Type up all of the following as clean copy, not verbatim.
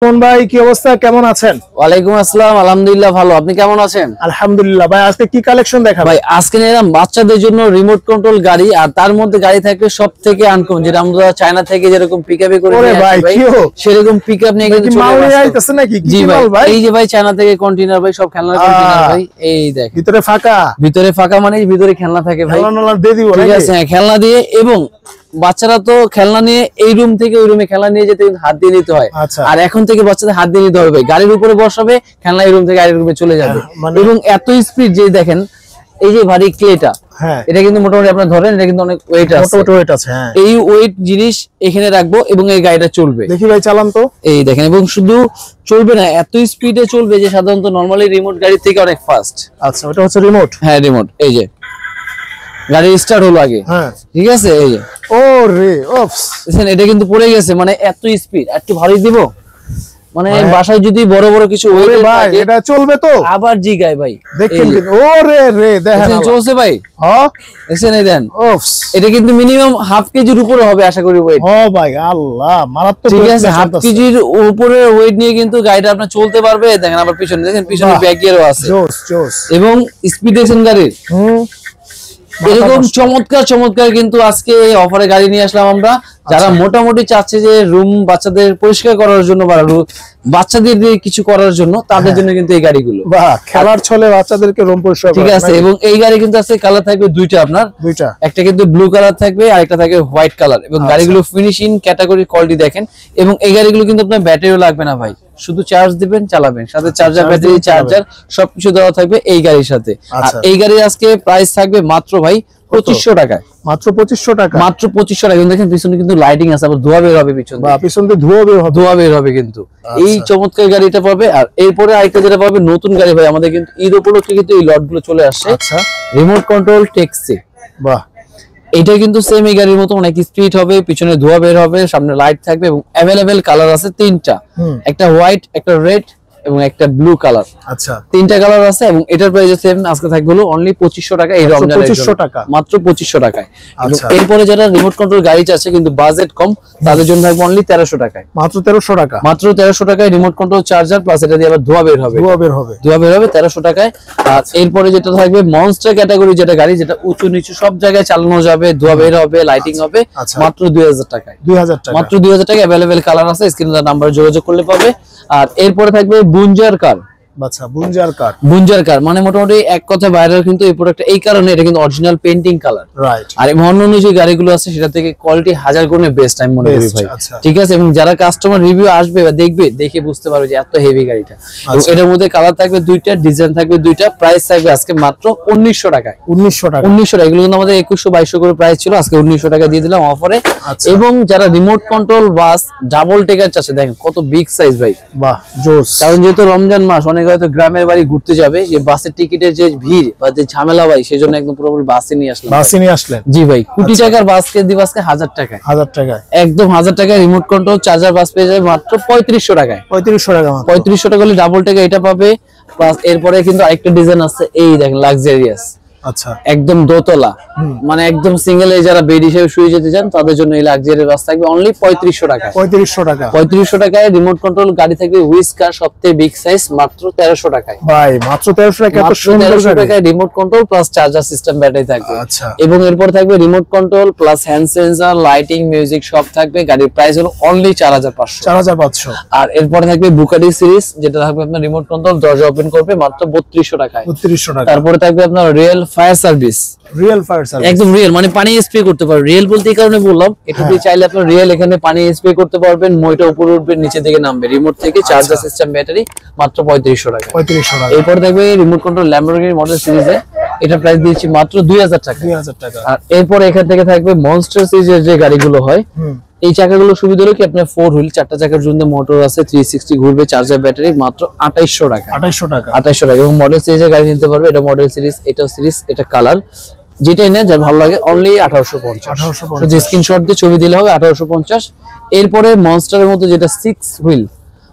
কোন ভাই কি অবস্থা কেমন আছেন? ওয়ালাইকুম আসসালাম, আলহামদুলিল্লাহ ভালো। আপনি কেমন আছেন? আলহামদুলিল্লাহ। ভাই আজকে কি কালেকশন দেখাবেন? ভাই আজকে নিলাম বাচ্চাদের জন্য রিমোট কন্ট্রোল গাড়ি, আর তার মধ্যে গাড়ি থাকবে সবথেকে আনকমন, যেটা আমরা চায়না থেকে যেরকম পিকআপে করে নিয়ে আসি ভাই, সেরকম পিকআপ নিয়ে কিন্তু চলে আসছে নাকি? জি ভাই, এই যে ভাই চায়না থেকে কন্টেইনার ভাই, সব খেলনার কন্টেইনার ভাই। এই দেখ ভিতরে ফাঁকা মানে ভিতরে খেলনা থাকে ভাই। খেলনা দিয়ে দিব, ঠিক আছে? খেলনা দিয়ে, এবং বাচ্চারা তো খেলনা নিয়ে এই রুম থেকে ওই রুমে খেলনা নিয়ে যেতে হাত দিয়ে নিতে হয়, আর এখন থেকে বাচ্চাদের হাত দিয়ে নিতে হবে। গাড়ির উপরে বসাবে, খেলনা এই রুম থেকে আরেক রুমে চলে যাবে, এবং এত স্পিড যে দেখেন এই যে ভারী ক্লেটা, এটা কিন্তু মোটামুটি আপনারা ধরেন, এটা কিন্তু অনেক ওয়েট আছে। এই ওয়েট জিনিস এখানে রাখবো এবং এই গাড়িটা চলবে। দেখি ভাই চালান তো। এই দেখেন, এবং শুধু চলবে না, এত স্পিডে চলবে যে সাধারণত নরমালি রিমোট গাড়ি থেকে অনেক ফাস্ট। আচ্ছা, ওটা হচ্ছে রিমোট। হ্যাঁ রিমোট। এই যে গাড়ি স্টার্ট হলো আগে, ঠিক আছে? এই যে ও রে অফস, এটা কিন্তু পড়ে গেছে, মানে এত স্পিড। একটু ভারী দিব, মানে বাসায় যদি বড় বড় কিছু ওরে ভাই এটা চলবে তো আবার জিগায় ভাই। দেখেন কিন্তু ও রে রে দেখেন চলছে ভাই। হ্যাঁ দেখেন, এই দেন অফস, এটা কিন্তু মিনিমাম হাফ কেজির উপরে হবে আশা করি ওয়েট। ও ভাই আল্লাহ মারাত্মক, ঠিক আছে? হাফ কেজির উপরে ওয়েট নিয়ে কিন্তু গাড়িটা আপনার চলতে পারবে। দেখেন আবার পিছনে, দেখেন পিছনে ব্যাক গিয়ারও আছে, জোস জোস, এবং স্পিড দেখেন গাড়ির। এরকম চমৎকার চমৎকার কিন্তু আজকে অফারে গাড়ি নিয়ে আসলাম আমরা। যারা মোটামুটি চাচ্ছে যে রুম বাচ্চাদের পরিষ্কার করার জন্য বা বাচ্চাদের কিছু করার জন্য, তাদের জন্য কিন্তু এই গাড়িগুলো খেলার ছলে বাচ্চাদেরকে রুম পরিষ্কার, ঠিক আছে? এবং এই গাড়ি কিন্তু আজকে কালার থাকবে দুইটা, আপনার দুইটা, একটা কিন্তু ব্লু কালার থাকবে আর একটা থাকবে হোয়াইট কালার। এবং গাড়িগুলো ফিনিশিং ক্যাটাগরি কোয়ালিটি দেখেন। এবং এই গাড়িগুলো কিন্তু আপনার ব্যাটারিও লাগবে না ভাই, শুধু চার্জ দিবেন চালাবেন, সাথে চার্জার, ব্যাটারি, চার্জার সবকিছু দেওয়া থাকবে এই গাড়ির সাথে। আর এই গাড়ির আজকে প্রাইস থাকবে মাত্র ভাই 2500 টাকায়। মাত্র 2500 টাকা, মাত্র 2500 টাকা। দেখেন পিছনে কিন্তু লাইটিং আছে, আবার ধোয়া বের হবে পিছনে, পিছন দিয়ে ধোয়া বের হবে কিন্তু। এই চমৎকার গাড়িটা পাবে। আর এরপরে আরেকটা যেটা পাবে নতুন গাড়ি ভাই, আমাদের কিন্তু ঈদ উপলক্ষে কিন্তু এই লটগুলো চলে আসছে। আচ্ছা, রিমোট কন্ট্রোল ট্যাক্সি। বাহ, এটা কিন্তু সেম এই গাড়ির মতো অনেক স্পিড হবে, পিছনে ধোয়া বের হবে, সামনে লাইট থাকবে, এবং अवेलेबल কালার আছে তিনটা, একটা হোয়াইট, একটা রেড এবং একটা ব্লু কালার। আচ্ছা, তিনটা কালার আছে। এবং এটার প্রাইস সেম আজকে থাকবে হলো অনলি 2500 টাকা। এই রমজানের 2500 টাকা, মাত্র 2500 টাকায়। এরপরে যারা রিমোট কন্ট্রোল গাড়ি আছে কিন্তু বাজেট কম, তাদের জন্য থাকবে অনলি 1300 টাকায়। মাত্র 1300 টাকা, মাত্র 1300 টাকায় রিমোট কন্ট্রোল চার্জার প্লাস এটা দিয়ে আবার ধোয়া বের হবে 1300 টাকায়। আর এরপরে যেটা থাকবে মনস্টার ক্যাটাগরি, যেটা গাড়ি যেটা উঁচু নিচু সব জায়গায় চালানো যাবে, ধোয়া বের হবে, লাইটিং হবে, মাত্র 2000 টাকায়। 2000 টাকা, মাত্র 2000 টাকা। अवेलेबल কালার আছে, স্ক্রিনে নাম্বার যোগাযোগ করলে পাবে। আর এরপরে থাকবে বুঞ্জার কার। আচ্ছা, বুঞ্জার কার মানে মোটামুটি এক কথা ভাইরাল কিন্তু এই প্রোডাক্ট, এই কারণে এটা কিন্তু অরিজিনাল পেইন্টিং কালার, রাইট। আর অন্যান্য যে গাড়িগুলো আছে সেটা থেকে কোয়ালিটি হাজার গুণে বেস্ট আমি মনে করি ভাই, ঠিক আছে? এবং যারা কাস্টমার রিভিউ আসবে বা দেখবে, দেখে বুঝতে পারবে যে এত হেভি গাড়িটা। এটার মধ্যে কালার থাকবে দুইটা, ডিজাইন থাকবে দুইটা, প্রাইস থাকবে আজকে মাত্র 1900 টাকায়। 1900 টাকা, 1900 টাকা। এগুলো কিন্তু আমাদের 2100-2200 করে প্রাইস ছিল, আজকে 1900 টাকা দিয়ে দিলাম অফারে। এবং যারা রিমোট কন্ট্রোল বাস ডাবল টেকার চাচ্ছে, দেখেন কত বিগ সাইজ ভাই। বাহ জোস। কারণ যেহেতু রমজান মাস, অনেক হয়তো গ্রামের বাড়ি ঘুরতে যাবে, যে বাসের টিকিটের যে ভিড় বা যে ঝামেলা ভাই, সেজন্য একদম পুরোপুরি বাসে নিয়ে আসলেন। জি ভাই, কোটি টাকার বাসকে দিব আজকে 1000 টাকায়, 1000 টাকায়, একদম 1000 টাকায় রিমোট কন্ট্রোল চার্জার বাস পেয়ে যাবে মাত্র 3500 টাকায়। 3500 টাকা, 3500 টাকা হলে ডাবল টাকা এটা পাবে। প্লাস এরপরে কিন্তু আরেকটা ডিজাইন আছে, এই দেখেন লাক্সারিয়াস। আচ্ছা, একদম দোতলা, মানে একদম সিঙ্গেল, এই যারা বেড হিসেবে শুয়ে যেতে চান তাদের জন্য এই লাক্সারি বাস থাকবে অনলি 3500 টাকা। 3500 টাকা, 3500 টাকায় রিমোট কন্ট্রোল গাড়ি থাকবে হুইস্কার, সবথেকে বিগ সাইজ, মাত্র 1300 টাকায়। ভাই মাত্র 1300 টাকা, এত সুন্দর 1300 টাকায় remote control plus charger system battery থাকবে। আচ্ছা, এবং এরপর থাকবে remote control plus hand sensor, lighting, music সব থাকবে। গাড়ির প্রাইস হলো অনলি 4500। 4500। আর এরপর থাকবে বুকাটি সিরিজ, যেটা থাকবে আপনার রিমোট কন্ট্রোল দরজা ওপেন করবে মাত্র 3200 টাকায়। 3200 টাকা। তারপরে থাকবে আপনার রিয়েল ফায়ার সার্ভিস, একদম রিয়েল মানে পানি স্প্রে করতে পারবে। রিয়েল বলতে এই কারণে বললাম, এটা দিয়ে চাইলে আপনার রিয়েল এখানে পানি স্প্রে করতে পারবেন, মইটা উপরে উঠবে, নিচে থেকে নামবে, রিমোট থেকে, চার্জার সিস্টেম ব্যাটারি, মাত্র 3500 টাকা। 3500 টাকা। এরপর থাকবে রিমোট কন্ট্রোল ল্যাম্বরগিনি মডেল সিরিজে, এটা প্রাইস দিয়েছি মাত্র 2000 টাকা। 2000 টাকা। আর এরপর এখান থেকে থাকবে মনস্টার সিরিজের যে গাড়িগুলো হয়, এই চাকাগুলো সুবিধা হলো কি আপনার 4 হুইল, 4টা চাকার জন্য মোটর আছে, 360 ঘুরবে, চার্জার ব্যাটারি, মাত্র 2800 টাকা। 2800 টাকা, 2800 টাকা। এবং মডেল সিরিজের গাড়ি নিতে পারবে, এটা মডেল সিরিজ, এটা সিরিজ, এটা কালার, যেটাই না যা ভালো লাগে, অনলি 1850। শুধু স্ক্রিনশট দিয়ে ছবি দিলে হবে, 1850। এরপরে মনস্টারের মধ্যে যেটা 6 হুইল,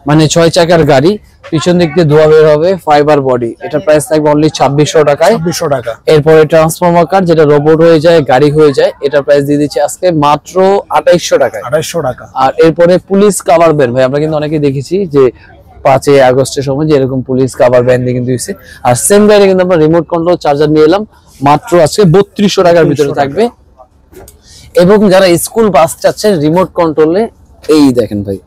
মানে 6 চাকার গাড়ি, পিছন দিক দিয়ে ধোয়া বের হবে, ফাইবার বডি। এটা প্রাইস থাকবে অনলি 2600 টাকায়। 2600 টাকা। এরপরে ট্রান্সফরমার কার যেটা রোবট হয়ে যায়, গাড়ি হয়ে যায়, এটা প্রাইস দিয়ে দিচ্ছি আজকে মাত্র 2800 টাকায়। 2800 টাকা। আর এরপরে পুলিশ কভার ভ্যান ভাই, আমরা কিন্তু অনেকে দেখেছি যে 5 আগস্টের সময় যে এরকম পুলিশ কভার ভ্যান দিয়ে কিন্তু দিচ্ছে। আর সেম গাড়ি কিন্তু আমরা রিমোট কন্ট্রোল চার্জার নিয়ে এলাম মাত্র আজকে 3200 টাকার ভিতরে থাকবে। এবং যারা স্কুল বাস চাচ্ছেন রিমোট কন্ট্রোলে, এই দেখেন ভাই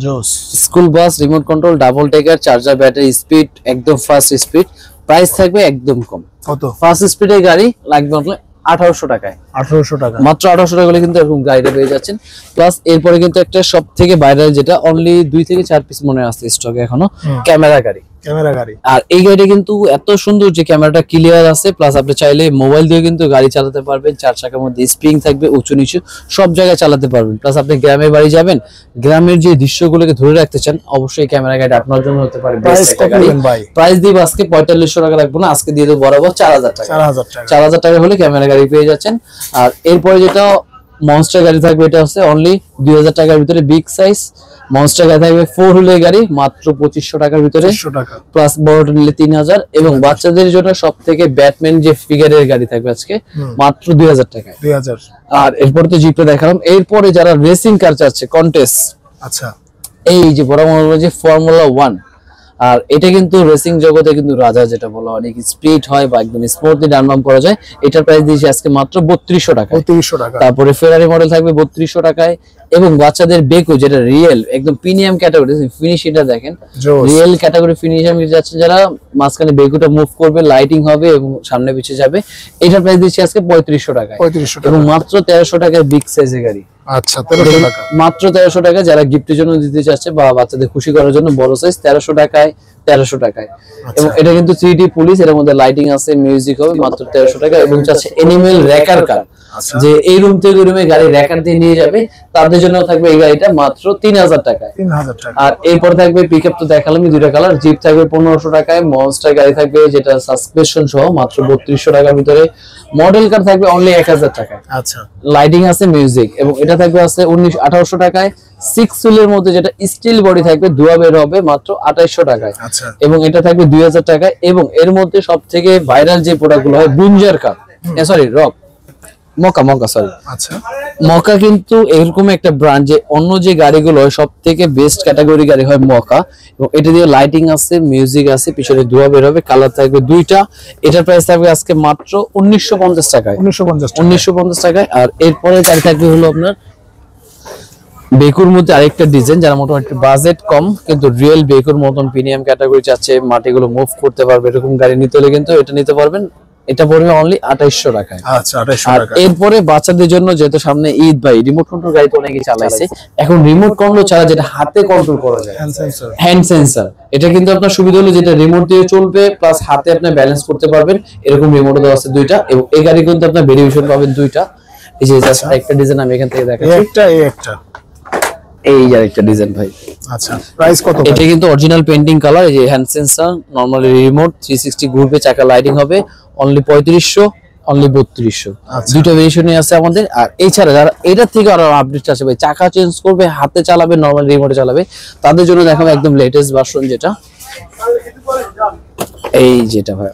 জোস school bus remote control double decker, charger, battery, speed একদম ফাস্ট স্পিড। প্রাইস থাকবে একদম কম। কত? ফাস্ট স্পিডের গাড়ি লাগবে আপনার 1800 টাকায়। 1800 টাকা মাত্র 1800 টাকা হলে কিন্তু এরকম গাড়িটা পেয়ে যাচ্ছেন। প্লাস এরপরে কিন্তু একটা সব থেকে ভাইরাল, যেটা অনলি 2 থেকে 4 পিস মনে আছে স্টকে এখনো, ক্যামেরা গাড়ি। ক্যামেরা গাড়ি। আর এই গাড়িটা কিন্তু এত সুন্দর যে ক্যামেরাটা ক্লিয়ার আছে, প্লাস আপনি চাইলে মোবাইল দিয়ে কিন্তু গাড়ি চালাতে পারবেন। 4 চাকার মধ্যে স্প্রিং থাকবে, উঁচু নিচু সব জায়গায় চালাতে পারবেন। প্লাস আপনি গ্রামে বাড়ি যাবেন, গ্রামের যে দৃশ্যগুলোকে ধরে রাখতে চান, অবশ্যই ক্যামেরা গাড়ি আপনার জন্য হতে পারে বেস্ট একটা গাড়ি। প্রাইস দিব আজকে 4500 টাকা লাগবে না, আজকে দিয়ে দেব বরাবর 4000 টাকা। 4000 টাকা হলে ক্যামেরা গাড়ি পেয়ে যাচ্ছেন। আর এরপরে যেটা মনস্টার গাড়ি থাকবে, এটা হচ্ছে অনলি 2000 টাকার ভিতরে বিগ সাইজ মনস্টার গাড়ি থাকবে, 4 হুইলের গাড়ি মাত্র 2500 টাকার ভিতরে। প্লাস বড়টা নিলে 3000। এবং বাচ্চাদের জন্য সব থেকে ব্যাটম্যান যে ফিগারের গাড়ি থাকবে আজকে মাত্র 2000 টাকায়। 2000। আর এরপরে তো জিপটা দেখালাম। এরপরে যারা রেসিং কার চাচ্ছে কন্টেস্ট, আচ্ছা এই যে বড় যে ফর্মুলা 1, আর এটা কিন্তু রেসিং জগতে কিন্তু রাজা, যেটা বলা অনেক স্পিড হয় বা একদম স্মুথলি ডানবাম করা যায়। এটার প্রাইস দিয়েছি আজকে মাত্র 3200 টাকা। 3200 টাকা। তারপরে ফেরারি মডেল থাকবে 3200 টাকায়। এবং বাচ্চাদের বেকো, যেটা রিয়েল একদম প্রিমিয়াম ক্যাটাগরি, ফিনিশিংটা দেখেন, রিয়েল ক্যাটাগরি ফিনিশিং যাচ্ছে যারা, মাঝখানে বেকোটা মুভ করবে, লাইটিং হবে এবং সামনে পিছিয়ে যাবে। এটার প্রাইস দিচ্ছি আজকে 3500 টাকায়। 3500 টাকা। এবং মাত্র 1300 টাকায় বিগ সাইজের গাড়ি। আচ্ছা 1300 টাকা। মাত্র 1300 টাকা। যারা গিফটের জন্য দিতে চাচ্ছে বা বাচ্চাদের খুশি করার জন্য বড় সাইজ, 1300 টাকায়। 1300 টাকায়। এবং এটা কিন্তু 3D পুলিশ, এর মধ্যে লাইটিং আছে, মিউজিক হবে, মাত্র 1300 টাকা। এবং চাচ্ছে এনিমেল র্যাকার কার, যে এই রুম থেকে রুমে গাড়ি র্যাকার দিয়ে নিয়ে যাবে, তাদের জন্য থাকবে এই গাড়িটা মাত্র 3000 টাকায়। 3000 টাকা। আর এরপর থাকবে পিকআপ, তো দেখালাম দুইটা কালার, জিপ থাকবে 1500 টাকায়, মনস্টার গাড়ি থাকবে যেটা সাসপেনশন সহ মাত্র 3200 টাকার ভিতরে, মডেল কার থাকবে অনলি 1000 টাকায়। আচ্ছা, লাইটিং আছে, মিউজিক, এবং এটা থাকবে আছে 1800 টাকায়। 6 হুইলের মধ্যে যেটা স্টিল বডি থাকবে, ধোয়া বের হবে, মাত্র 2800 টাকায়। আচ্ছা, এবং এটা থাকবে 2000 টাকায়। এবং এর মধ্যে সবথেকে ভাইরাল যে প্রোডাক্টগুলো হয়, বুঞ্জার কার, সরি রক মকা সরি, আচ্ছা মকা কিন্তু এরকম একটা ব্র্যান্ড, যে অন্য যে গাড়িগুলো হয় সব থেকে বেস্ট ক্যাটাগরি গাড়ি হয় মকা। এবং এটা দিয়ে লাইটিং আছে, মিউজিক আছে, পিছনে ধোয়া বের হবে, কালার থাকবে দুইটা। এটার প্রাইস থাকবে আজকে মাত্র 1950 টাকায়। 1950 টাকায়। আর এরপরে গাড়ি থাকবে হলো আপনার বেকুর মধ্যে আরেকটা ডিজাইন, যারা মোটামুটি বাজেট কম কিন্তু রিয়েল বেকুর মতন প্রিমিয়াম ক্যাটাগরি চাচ্ছে, মাটিগুলো মুভ করতে পারবে, এরকম গাড়ি নিতে হলে কিন্তু এটা নিতে পারবেন। এটা পড়বে অনলি 2800 টাকায়। আচ্ছা, 2800 টাকা। এরপরে বাচ্চাদের জন্য যেহেতু সামনে ঈদ, ভাই রিমোট কন্ট্রোল গাড়ি তো অনেকেই চালাইছে, এখন রিমোট কন্ট্রোল ছাড়া যেটা হাতে কন্ট্রোল করা যায়, হ্যান্ড সেন্সর, এটা কিন্তু আপনার সুবিধা হলো যেটা রিমোট দিয়ে চলবে, প্লাস হাতে আপনি ব্যালেন্স করতে পারবেন, এরকম রিমোট দেওয়া আছে দুইটা। এবং এই গাড়ি কিন্তু আপনার ভেরিয়েশন পাবেন দুইটা। এই যে জাস্ট একটা ডিজাইন আমি এখান থেকে দেখাচ্ছি, একটা এই যে আরেকটা ডিজাইন ভাই। আচ্ছা, প্রাইস কত? এটা কিন্তু অরিজিনাল পেইন্টিং কালার, এই যে হ্যান্ড সেন্সর, নরমালি রিমোট, 360 ঘুরবে, চাকা লাইটিং হবে, অনলি 3500, অনলি 3200। দুটো ভেরিয়েশনই আছে আমাদের। আর এছাড়া যারা এটা থেকে আরো আপডেট আছে ভাই, চাকা চেঞ্জ করবে, হাতে চালাবে, নরমাল রিমোটে চালাবে, তাদের জন্য দেখাবো একদম লেটেস্ট ভার্সন, যেটা এই যেটা ভাই।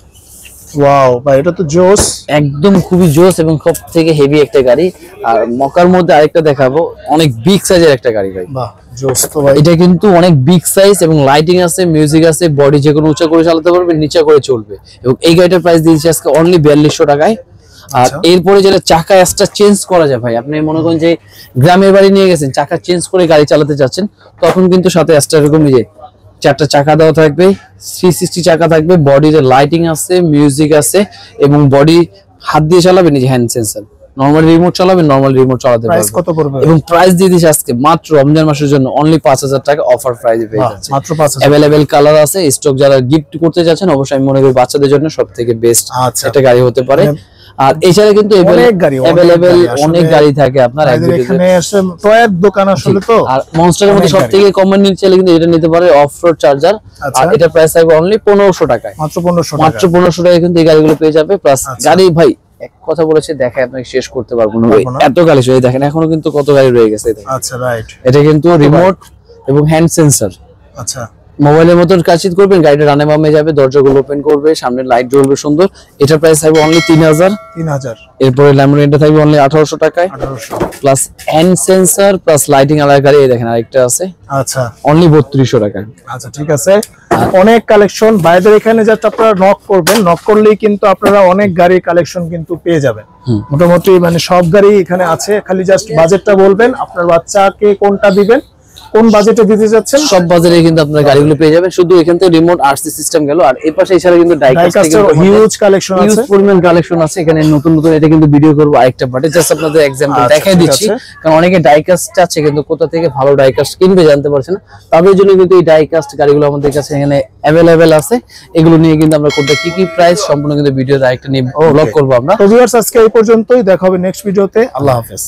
ওয়াও ভাই, এটা তো জোস, একদম খুবই জোস এবং সব থেকে হেভি একটা গাড়ি। আর মকার মধ্যে আরেকটা দেখাবো, অনেক বিগ সাইজের একটা গাড়ি ভাই। বাহ, জোস তো ভাই। এটা কিন্তু অনেক বিগ সাইজ এবং লাইটিং আছে, মিউজিক আছে, বডি যে কোনো উঁচা করে চালাতে পারবে, নিচে করে চলবে। এবং এই গাড়িটার প্রাইস দিয়েছি আজকে অনলি 4200 টাকায়। আর এরপরে যেটা চাকা এক্সট্রা চেঞ্জ করা যায় ভাই, আপনি মনে করেন যে গ্রামের বাড়ি নিয়ে গেছেন, চাকা চেঞ্জ করে গাড়ি চালাতে চাচ্ছেন, তখন কিন্তু সাথে এক্সট্রা এরকম যে 4টা চাকা দেওয়া থাকবে, 360 চাকা থাকবে, বডিতে লাইটিং আছে, মিউজিক আছে, এবং বডি হাত দিয়ে চালাবেন, এই যে হ্যান্ড সেন্সর, নরমাল রিমোট চালাবেন, নরমাল রিমোট চালাতে পারবেন। কত পড়বে? এবং প্রাইস দিয়ে দিছি আজকে মাত্র রমজান মাসের জন্য অনলি 5000 টাকা অফার প্রাইসে পেয়ে যাচ্ছে, মাত্র 5000। अवेलेबल কালার আছে, স্টক, যারা গিফট করতে যাচ্ছেন অবশ্যই আমি মনে করি বাচ্চাদের জন্য সবথেকে বেস্ট একটা গাড়ি হতে পারে। আর এছাড়া কিন্তু अवेलेबल অনেক গাড়ি থাকে আপনার এখানে এসে টয়ের দোকান আসলে তো। আর মনস্টারের মধ্যে সবথেকে কমন নিতে চাইলে কিন্তু এটা নিতে পারে, অফ রোড চার্জার। আর এটা প্রাইস থাকবে অনলি 1500 টাকায়, মাত্র 1500 টাকায় কিন্তু এই গাড়িগুলো পেয়ে যাবে। প্লাস গাড়ি ভাই এক কথা বলেছে, দেখায় আপনাকে শেষ করতে পারবো না, এত গাড়ি দেখেন এখনো কিন্তু কত গাড়ি রয়ে গেছে। আচ্ছা, রাইট। এটা কিন্তু রিমোট এবং হ্যান্ড সেন্সর, আচ্ছা মোবাইলের মতন কাজই করবেন, গাড়িটা রানে বামে যাবে, দরজাগুলো ওপেন করবে, সামনে লাইট জ্বলবে সুন্দর। এটা প্রাইস থাকবে অনলি 3000। এরপরে ল্যামোরেনটা থাকবে অনলি 1800 টাকায়, plus hand sensor plus lighting আলাদা গাড়ি। এই দেখেন আরেকটা আছে, আচ্ছা অনলি 3200 টাকায়। আচ্ছা ঠিক আছে, অনেক কালেকশন বাইরের। এখানে জাস্ট আপনারা নক করবেন, নক করলেই কিন্তু আপনারা অনেক গাড়ির কালেকশন কিন্তু পেয়ে যাবেন। মোটামুটি মানে সব গাড়ি এখানে আছে, খালি জাস্ট বাজেটটা বলবেন, আপনার বাচ্চাকে কোনটা দিবেন, কোন বাজেটে দিতে যাচ্ছেন, সব বাজারে কিন্তু আপনারা গাড়িগুলো পেয়ে যাবেন। শুধু এখান থেকে রিমোট আরসি সিস্টেম গেল, আর এই পাশে এছাড়া কিন্তু ডাইকাস্টের হিউজ কালেকশন আছে, হিউজ পরিমাণ কালেকশন আছে এখানে নতুন নতুন। এটা কিন্তু ভিডিও করব আরেকটা পার্টে, জাস্ট আপনাদের एग्जांपल দেখাই দিচ্ছি, কারণ অনেকে ডাইকাস্ট আছে কিন্তু কোথা থেকে ভালো ডাইকাস্ট কিনবে জানতে পারছেন না। তাদের জন্য কিন্তু এই ডাইকাস্ট গাড়িগুলো আমাদের কাছে এখানে अवेलेबल আছে। এগুলো নিয়ে কিন্তু আমরা কোনটা কি কি প্রাইস সম্পূর্ণ কিন্তু ভিডিওতে আরেকটা নিয়ে ব্লগ করব আমরা। তো ভিউয়ার্স আজকে এই পর্যন্তই, দেখা হবে নেক্সট ভিডিওতে। আল্লাহ হাফেজ।